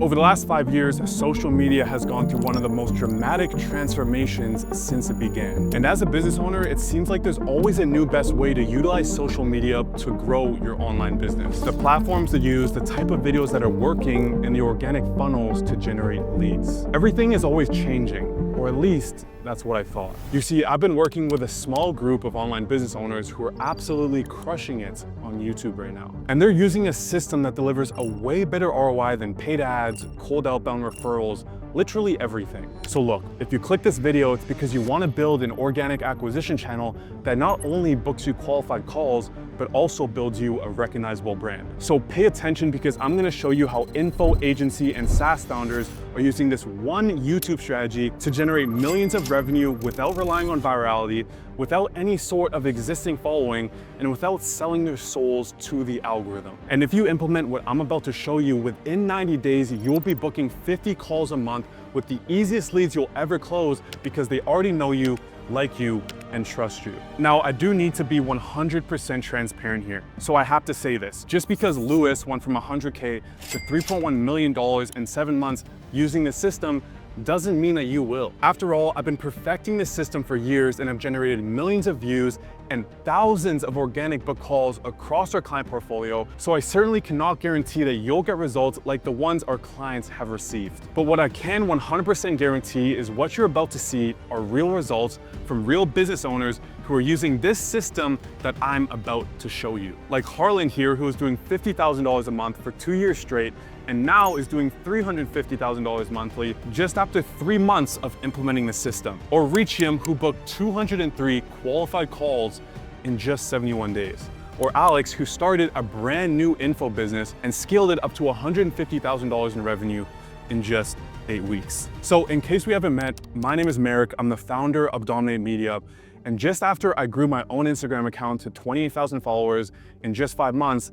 Over the last 5 years, social media has gone through one of the most dramatic transformations since it began. And as a business owner, it seems like there's always a new best way to utilize social media to grow your online business. The platforms to use, the type of videos that are working, and the organic funnels to generate leads. Everything is always changing, or at least that's what I thought. You see, I've been working with a small group of online business owners who are absolutely crushing it on YouTube right now. And they're using a system that delivers a way better ROI than paid ads, cold outbound referrals, literally everything. So look, if you click this video, it's because you want to build an organic acquisition channel that not only books you qualified calls, but also builds you a recognizable brand. So pay attention, because I'm going to show you how info agency and SaaS founders are using this one YouTube strategy to generate millions of revenue without relying on virality, without any sort of existing following, and without selling their souls to the algorithm. And if you implement what I'm about to show you, within 90 days, you'll be booking 50 calls a month with the easiest leads you'll ever close, because they already know you, like you, and trust you. Now, I do need to be 100% transparent here. So I have to say this, just because Lewis went from 100K to $3.1 million in 7 months using this system doesn't mean that you will. After all, I've been perfecting this system for years and have generated millions of views and thousands of organic book calls across our client portfolio, so I certainly cannot guarantee that you'll get results like the ones our clients have received. But what I can 100% guarantee is what you're about to see are real results from real business owners who are using this system that I'm about to show you. Like Harlan here, who is doing $50,000 a month for 2 years straight, and now is doing $350,000 monthly just after 3 months of implementing the system. Or Reachium, who booked 203 qualified calls in just 71 days. Or Alex, who started a brand new info business and scaled it up to $150,000 in revenue in just 8 weeks. So in case we haven't met, my name is Merrick. I'm the founder of Dominate Media. And just after I grew my own Instagram account to 28,000 followers in just 5 months,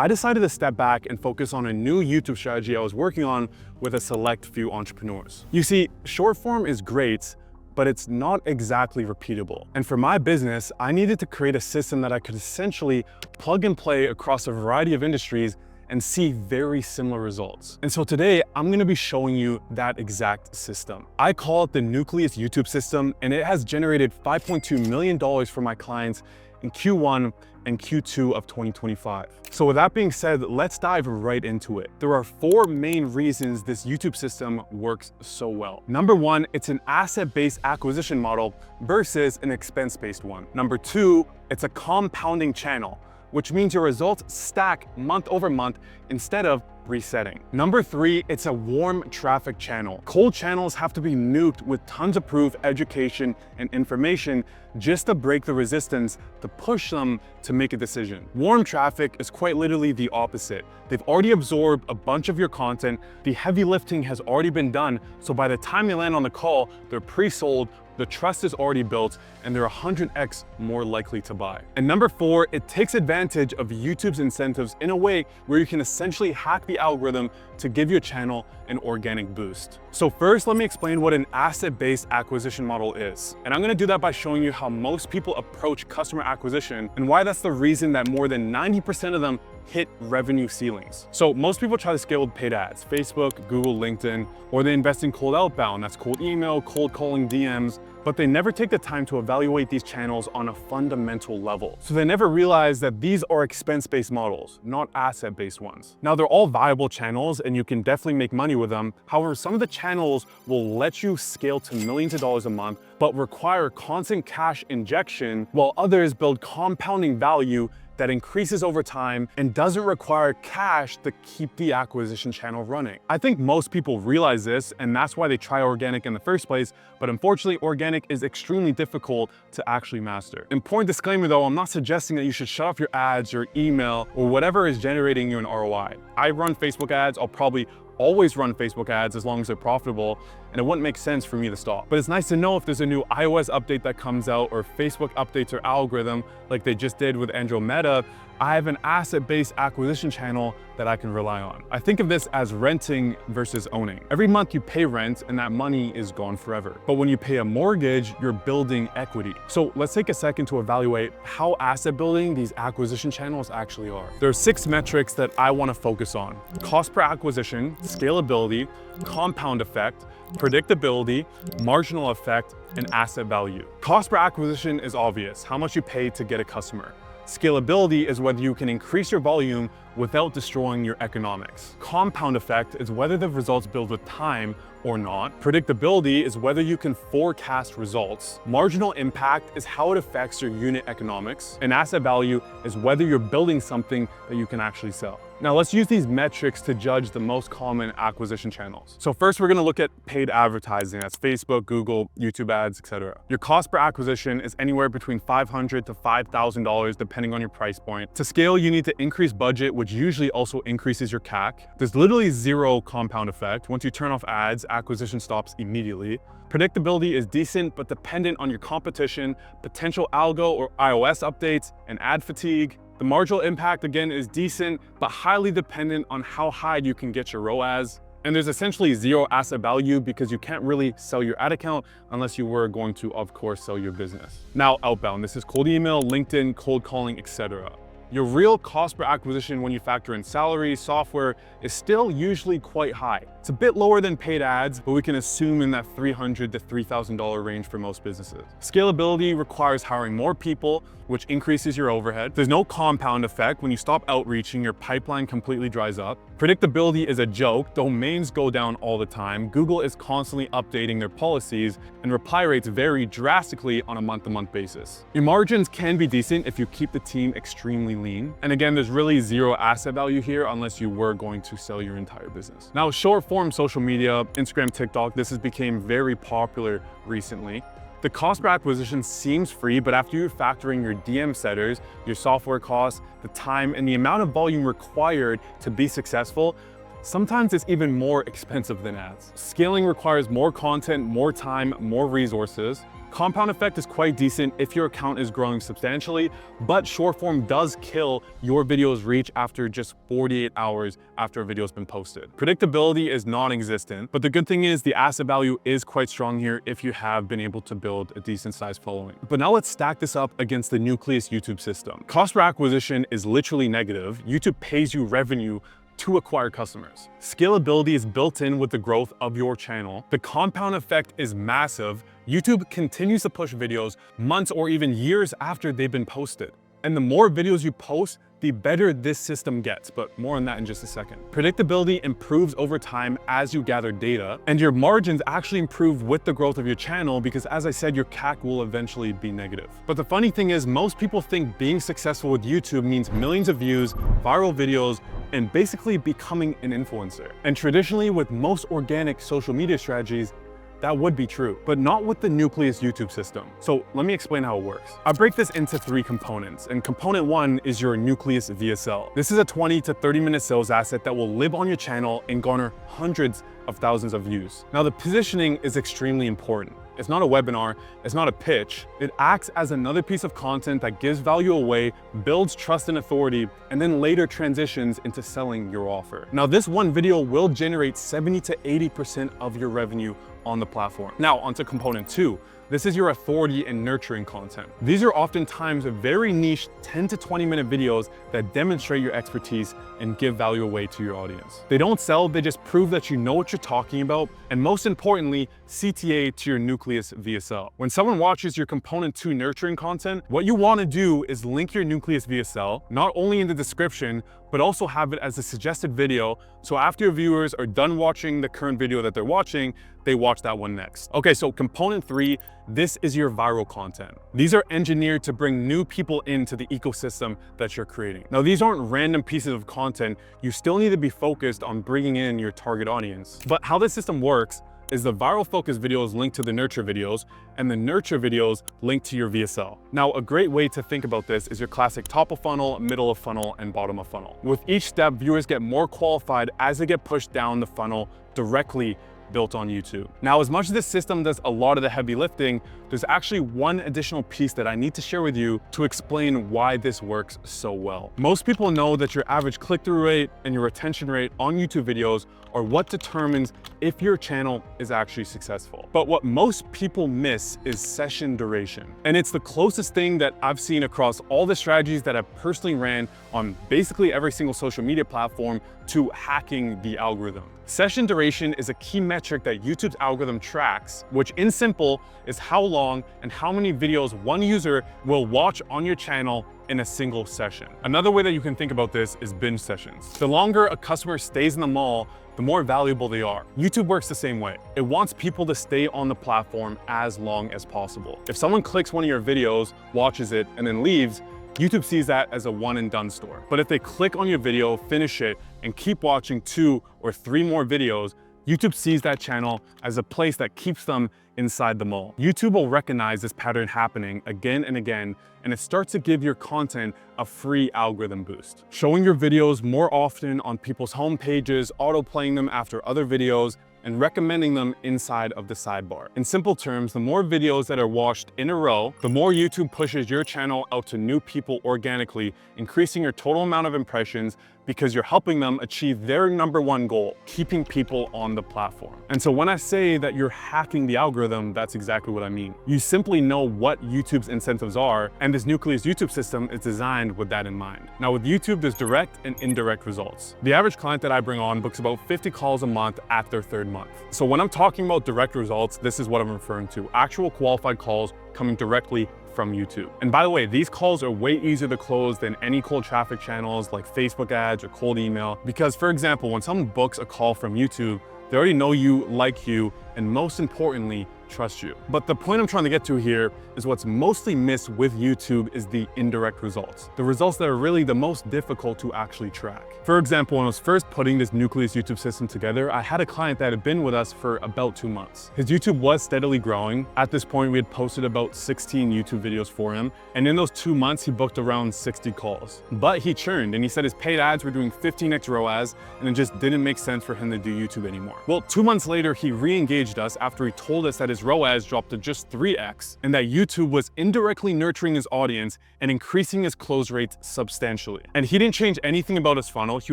I decided to step back and focus on a new YouTube strategy I was working on with a select few entrepreneurs. You see, short form is great, but it's not exactly repeatable. And for my business, I needed to create a system that I could essentially plug and play across a variety of industries and see very similar results. And so today, I'm gonna be showing you that exact system. I call it the Nucleus YouTube system, and it has generated $5.2 million for my clients in Q1 and Q2 of 2025. So with that being said, let's dive right into it. There are 4 main reasons this YouTube system works so well. Number 1, it's an asset-based acquisition model versus an expense-based one. Number 2, it's a compounding channel, which means your results stack month over month instead of resetting. Number 3, it's a warm traffic channel. Cold channels have to be nuked with tons of proof, education, and information just to break the resistance to push them to make a decision. Warm traffic is quite literally the opposite. They've already absorbed a bunch of your content, the heavy lifting has already been done, so by the time they land on the call, they're pre-sold, the trust is already built, and they're 100x more likely to buy. And number 4, it takes advantage of YouTube's incentives in a way where you can essentially hack the algorithm to give your channel an organic boost. So first, let me explain what an asset-based acquisition model is. And I'm gonna do that by showing you how most people approach customer acquisition and why that's the reason that more than 90% of them hit revenue ceilings. So most people try to scale with paid ads, Facebook, Google, LinkedIn, or they invest in cold outbound, that's cold email, cold calling, DMs, but they never take the time to evaluate these channels on a fundamental level. So they never realize that these are expense-based models, not asset-based ones. Now, they're all viable channels and you can definitely make money with them. However, some of the channels will let you scale to millions of dollars a month, but require constant cash injection, while others build compounding value that increases over time and doesn't require cash to keep the acquisition channel running. I think most people realize this, and that's why they try organic in the first place, but unfortunately, organic is extremely difficult to actually master. Important disclaimer though, I'm not suggesting that you should shut off your ads, your email, or whatever is generating you an ROI. I run Facebook ads, I'll probably always run Facebook ads as long as they're profitable, and it wouldn't make sense for me to stop. But it's nice to know if there's a new iOS update that comes out, or Facebook updates their algorithm like they just did with Andromeda, I have an asset-based acquisition channel that I can rely on. I think of this as renting versus owning. Every month you pay rent and that money is gone forever. But when you pay a mortgage, you're building equity. So let's take a second to evaluate how asset building these acquisition channels actually are. There are 6 metrics that I want to focus on: cost per acquisition, scalability, compound effect, predictability, marginal effect, and asset value. Cost per acquisition is obvious, how much you pay to get a customer. Scalability is whether you can increase your volume without destroying your economics. Compound effect is whether the results build with time or not. Predictability is whether you can forecast results. Marginal impact is how it affects your unit economics. And asset value is whether you're building something that you can actually sell. Now let's use these metrics to judge the most common acquisition channels. So first we're gonna look at paid advertising. That's Facebook, Google, YouTube ads, etc. Your cost per acquisition is anywhere between $500 to $5,000 depending on your price point. To scale, you need to increase budget, which usually also increases your CAC. There's literally zero compound effect. Once you turn off ads, acquisition stops immediately. Predictability is decent, but dependent on your competition, potential algo or iOS updates, and ad fatigue. The marginal impact, again, is decent, but highly dependent on how high you can get your ROAS. And there's essentially zero asset value because you can't really sell your ad account unless you were going to, of course, sell your business. Now, outbound. This is cold email, LinkedIn, cold calling, etc. Your real cost per acquisition when you factor in salary, software, is still usually quite high. It's a bit lower than paid ads, but we can assume in that $300 to $3,000 range for most businesses. Scalability requires hiring more people, which increases your overhead. There's no compound effect. When you stop outreaching, your pipeline completely dries up. Predictability is a joke. Domains go down all the time. Google is constantly updating their policies, and reply rates vary drastically on a month-to-month basis. Your margins can be decent if you keep the team extremely lean. And again, there's really zero asset value here unless you were going to sell your entire business. Now, short-form social media, Instagram, TikTok, this has become very popular recently. The cost per acquisition seems free, but after you're factoring your DM setters, your software costs, the time, and the amount of volume required to be successful, sometimes it's even more expensive than ads. Scaling requires more content, more time, more resources. Compound effect is quite decent if your account is growing substantially, but short form does kill your video's reach after just 48 hours after a video has been posted. Predictability is non-existent, but the good thing is the asset value is quite strong here if you have been able to build a decent sized following. But now let's stack this up against the Nucleus YouTube system. Cost per acquisition is literally negative. YouTube pays you revenue to acquire customers. Scalability is built in with the growth of your channel. The compound effect is massive. YouTube continues to push videos months or even years after they've been posted. And the more videos you post, the better this system gets, but more on that in just a second. Predictability improves over time as you gather data, and your margins actually improve with the growth of your channel because, as I said, your CAC will eventually be negative. But the funny thing is, most people think being successful with YouTube means millions of views, viral videos, and basically becoming an influencer. And traditionally, with most organic social media strategies, that would be true, but not with the Nucleus YouTube system. So let me explain how it works. I break this into 3 components, and component 1 is your Nucleus VSL. This is a 20 to 30 minute sales asset that will live on your channel and garner hundreds of thousands of views. Now, the positioning is extremely important. It's not a webinar, it's not a pitch. It acts as another piece of content that gives value away, builds trust and authority, and then later transitions into selling your offer. Now, this one video will generate 70 to 80% of your revenue on the platform. Now, onto component 2. This is your authority and nurturing content. These are oftentimes very niche 10 to 20 minute videos that demonstrate your expertise and give value away to your audience. They don't sell, they just prove that you know what you're talking about, and most importantly, CTA to your Nucleus VSL. When someone watches your component 2 nurturing content, what you want to do is link your Nucleus VSL, not only in the description, but also have it as a suggested video, so after your viewers are done watching the current video that they're watching, they watch that one next. Okay, so component 3, this is your viral content. These are engineered to bring new people into the ecosystem that you're creating. Now, these aren't random pieces of content. You still need to be focused on bringing in your target audience. But how this system works is the viral focus videos linked to the nurture videos, and the nurture videos linked to your VSL. Now, a great way to think about this is your classic top of funnel, middle of funnel, and bottom of funnel. With each step, viewers get more qualified as they get pushed down the funnel directly built on YouTube. Now, as much as this system does a lot of the heavy lifting, there's actually one additional piece that I need to share with you to explain why this works so well. Most people know that your average click-through rate and your retention rate on YouTube videos are what determines if your channel is actually successful. But what most people miss is session duration. And it's the closest thing that I've seen across all the strategies that I've personally ran on basically every single social media platform to hacking the algorithm. Session duration is a key metric that YouTube's algorithm tracks, which in simple is how long and how many videos one user will watch on your channel in a single session. Another way that you can think about this is binge sessions. The longer a customer stays in the mall, the more valuable they are. YouTube works the same way. It wants people to stay on the platform as long as possible. If someone clicks one of your videos, watches it, and then leaves, YouTube sees that as a one and done store. But if they click on your video, finish it, and keep watching 2 or 3 more videos, YouTube sees that channel as a place that keeps them inside the mall. YouTube will recognize this pattern happening again and again, and it starts to give your content a free algorithm boost. Showing your videos more often on people's home pages, auto-playing them after other videos, and recommending them inside of the sidebar. In simple terms, the more videos that are watched in a row, the more YouTube pushes your channel out to new people organically, increasing your total amount of impressions because you're helping them achieve their #1 goal, keeping people on the platform. And so when I say that you're hacking the algorithm, that's exactly what I mean. You simply know what YouTube's incentives are, and this Nucleus YouTube system is designed with that in mind. Now with YouTube, there's direct and indirect results. The average client that I bring on books about 50 calls a month at their 3rd month. So when I'm talking about direct results, this is what I'm referring to: actual qualified calls coming directly from YouTube. And by the way, these calls are way easier to close than any cold traffic channels like Facebook ads or cold email. Because for example, when someone books a call from YouTube, they already know you, like you, and most importantly, trust you. But the point I'm trying to get to here is what's mostly missed with YouTube is the indirect results. The results that are really the most difficult to actually track. For example, when I was first putting this Nucleus YouTube system together, I had a client that had been with us for about 2 months. His YouTube was steadily growing. At this point, we had posted about 16 YouTube videos for him. And in those 2 months, he booked around 60 calls. But he churned, and he said his paid ads were doing 15x ROAS, and it just didn't make sense for him to do YouTube anymore. Well, 2 months later, he re-engaged us after he told us that his ROAS dropped to just 3x, and that YouTube was indirectly nurturing his audience and increasing his close rates substantially. And he didn't change anything about his funnel. He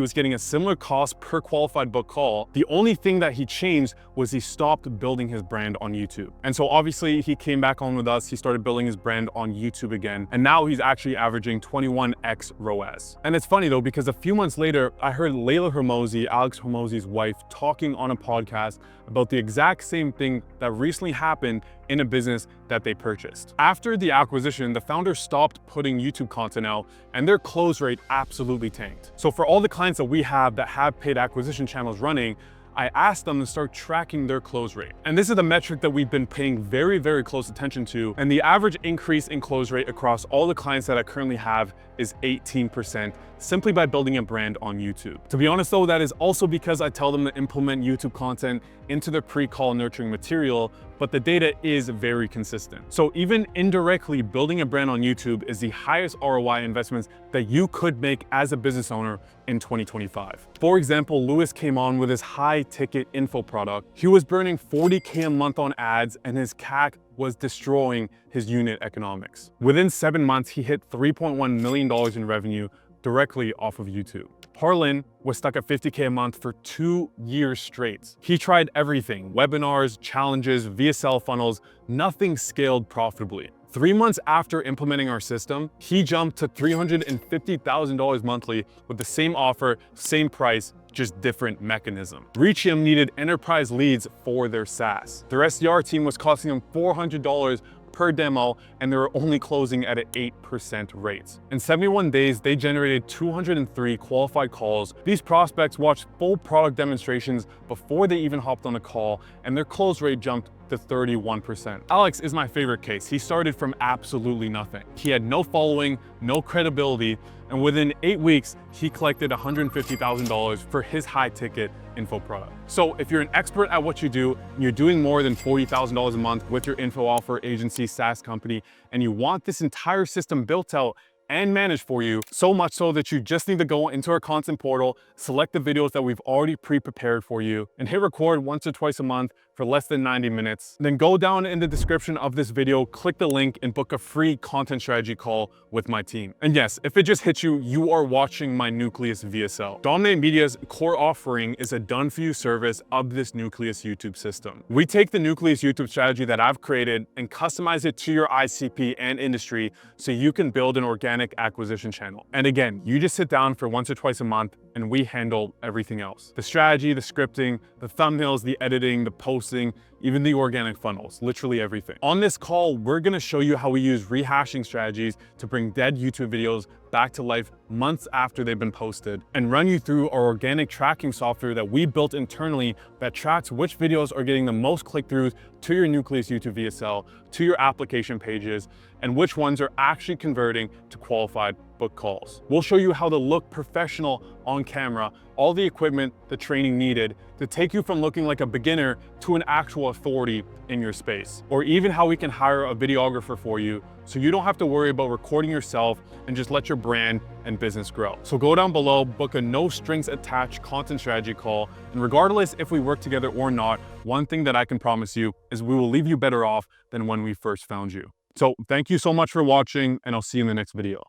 was getting a similar cost per qualified book call. The only thing that he changed was he stopped building his brand on YouTube. And so obviously he came back on with us. He started building his brand on YouTube again, and now he's actually averaging 21x ROAS. And it's funny though, because a few months later, I heard Layla Hormozi, Alex Hormozi's wife, talking on a podcast about the exact same thing that recently happened in a business that they purchased. After the acquisition, the founder stopped putting YouTube content out, and their close rate absolutely tanked. So for all the clients that we have that have paid acquisition channels running, I asked them to start tracking their close rate. And this is the metric that we've been paying very, very close attention to. And the average increase in close rate across all the clients that I currently have is 18%, simply by building a brand on YouTube. To be honest though, that is also because I tell them to implement YouTube content into their pre-call nurturing material, but the data is very consistent. So even indirectly building a brand on YouTube is the highest ROI investments that you could make as a business owner in 2025. For example, Lewis came on with his high ticket info product. He was burning 40K a month on ads, and his CAC was destroying his unit economics. Within 7 months, he hit $3.1 million in revenue directly off of YouTube. Harlan was stuck at 50K a month for 2 years straight. He tried everything: webinars, challenges, VSL funnels, nothing scaled profitably. 3 months after implementing our system, he jumped to $350,000 monthly with the same offer, same price, just different mechanism. Reachium needed enterprise leads for their SaaS. Their SDR team was costing them $400 per demo, and they were only closing at an 8% rate. In 71 days, they generated 203 qualified calls. These prospects watched full product demonstrations before they even hopped on a call, and their close rate jumped to 31%. Alex is my favorite case. He started from absolutely nothing. He had no following, no credibility, and within 8 weeks, he collected $150,000 for his high ticket info product. So if you're an expert at what you do, and you're doing more than $40,000 a month with your info offer agency, SaaS company, and you want this entire system built out and managed for you, so much so that you just need to go into our content portal, select the videos that we've already pre-prepared for you, and hit record once or twice a month for less than 90 minutes. Then go down in the description of this video, click the link, and book a free content strategy call with my team. And yes, if it just hit you, you are watching my Nucleus VSL. Dominate Media's core offering is a done-for-you service of this Nucleus YouTube system. We take the Nucleus YouTube strategy that I've created and customize it to your ICP and industry so you can build an organic acquisition channel. And again, you just sit down for once or twice a month and we handle everything else. The strategy, the scripting, the thumbnails, the editing, the posting, even the organic funnels, literally everything. On this call, we're gonna show you how we use rehashing strategies to bring dead YouTube videos back to life months after they've been posted, and run you through our organic tracking software that we built internally that tracks which videos are getting the most click-throughs to your Nucleus YouTube VSL, to your application pages, and which ones are actually converting to qualified book calls. We'll show you how to look professional on camera, all the equipment, the training needed to take you from looking like a beginner to an actual authority in your space, or even how we can hire a videographer for you so you don't have to worry about recording yourself and just let your brand and business grow. So go down below, book a no strings attached content strategy call, and regardless if we work together or not, one thing that I can promise you is we will leave you better off than when we first found you. So thank you so much for watching, and I'll see you in the next video.